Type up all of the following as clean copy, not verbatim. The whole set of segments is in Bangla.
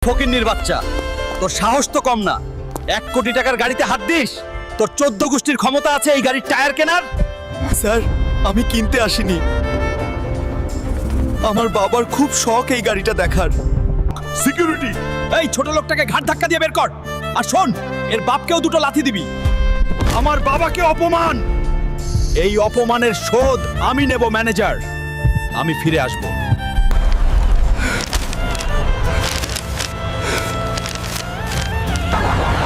ফকিন্নির বাচ্চা, তোর সাহস তো কম না। 1 কোটি টাকার গাড়িতে হাত দিস? তোর 14 গোষ্ঠীর ক্ষমতা আছে এই গাড়ির টায়ার কেনার? স্যার, আমি কিনতে আসিনি। আমার বাবার খুব শখ এই গাড়িটা দেখার। সিকিউরিটি, এই ছোট লোকটাকে ঘাট ধাক্কা দিয়ে বের কর। আর শোন, এর বাপকেও দুটো লাথি দিবি। আমার বাবাকে অপমান, এই অপমানের শোধ আমি নেব ম্যানেজার। আমি ফিরে আসব।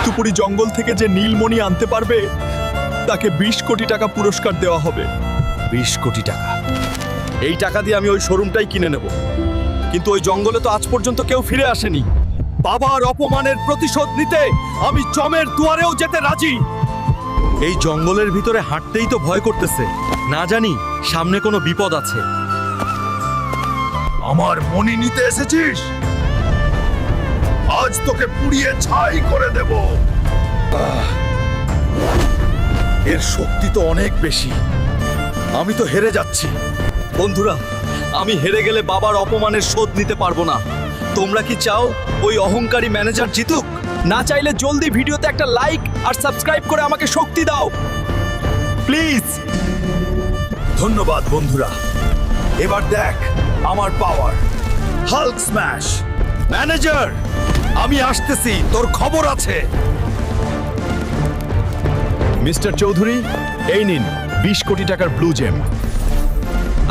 তুপুরি জঙ্গল থেকে যে নীলমণি আনতে পারবে তাকে 20 কোটি টাকা পুরস্কার দেওয়া হবে। 20 কোটি টাকা? এই টাকা দিয়ে আমি ওই শোরুমটাই কিনে নেব। কিন্তু ওই জঙ্গলে তো আজ পর্যন্ত কেউ ফিরে আসেনি। বাবার অপমানের প্রতিশোধ নিতে আমি জমের দুয়ারেও যেতে রাজি। এই জঙ্গলের ভিতরে হাঁটতেই তো ভয় করতেছে, না জানি সামনে কোনো বিপদ আছে। আমার মনি নিতে এসেছিস? আজ তোকে পুড়িয়ে ছাই করে দেব। এর শক্তি তো অনেক বেশি। আমি তো হেরে যাচ্ছি। বন্ধুরা, আমি হেরে গেলে বাবার অপমানের শোধ নিতে পারবো না। তোমরা কি চাও ওই অহংকারী ম্যানেজার জিতুক? না চাইলে জলদি ভিডিওতে একটা লাইক আর সাবস্ক্রাইব করে আমাকে শক্তি দাও প্লিজ। ধন্যবাদ বন্ধুরা। এবার দেখ আমার পাওয়ার। Hulk smash. ম্যানেজার, আমি আসতেছি, তোর খবর আছে। মিস্টার চৌধুরী, এই নিন 20 কোটি টাকার ব্লু জেম।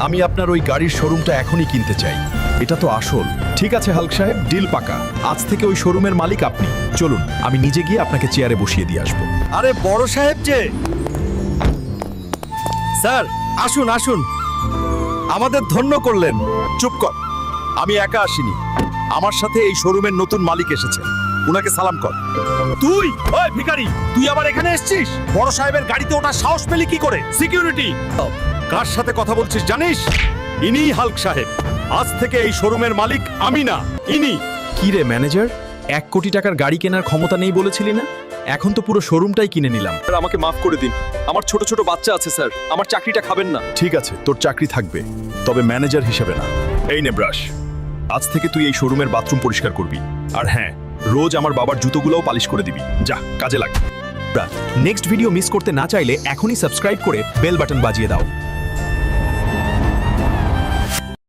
আমি আপনার ওই গাড়ির শোরুমটা এখনই কিনতে চাই। এটা তো আসল। ঠিক আছে হাল্ক সাহেব, ডিল পাকা। আজ থেকে ওই শোরুমের মালিক আপনি। চলুন, আমি নিজে গিয়ে আপনাকে চেয়ারে বসিয়ে দিয়ে আসবো। আরে বড় সাহেব যে। স্যার, আসুন আসুন, আমাদের ধন্য করলেন। চুপ কর, আমি একা আসিনি, আমার সাথে এই শোরুমের নতুন মালিক এসেছে। উনাকে সালাম কর। তুই, ওই ভিখারি, তুই আবার এখানে এসেছিস? বড় সাহেবের গাড়িতে ওঠার সাহস পেলি কি করে? সিকিউরিটি, কার সাথে কথা বলছিস জানিস? ইনি হাল্ক সাহেব। আজ থেকে এই শোরুমের মালিক আমি না, ইনি। কি রে ম্যানেজার, 1 কোটি টাকার গাড়ি কেনার ক্ষমতা নেই বলেছিলি না? এখন তো পুরো শোরুমটাই কিনে নিলাম। স্যার, আমাকে মাফ করে দিন। আমার ছোট ছোট বাচ্চা আছে স্যার, আমার চাকরিটা খাবেন না। ঠিক আছে, তোর চাকরি থাকবে, তবে ম্যানেজার হিসেবে না। এই নে ব্রাশ। আজ থেকে তুই এই শোরুমের বাথরুম পরিষ্কার করবি। আর হ্যাঁ, রোজ আমার বাবার জুতোগুলোও পালিশ করে দিবি। যা, কাজে লাগ। নেক্সট ভিডিও মিস করতে না চাইলে এখনই সাবস্ক্রাইব করে বেল বাটন বাজিয়ে দাও।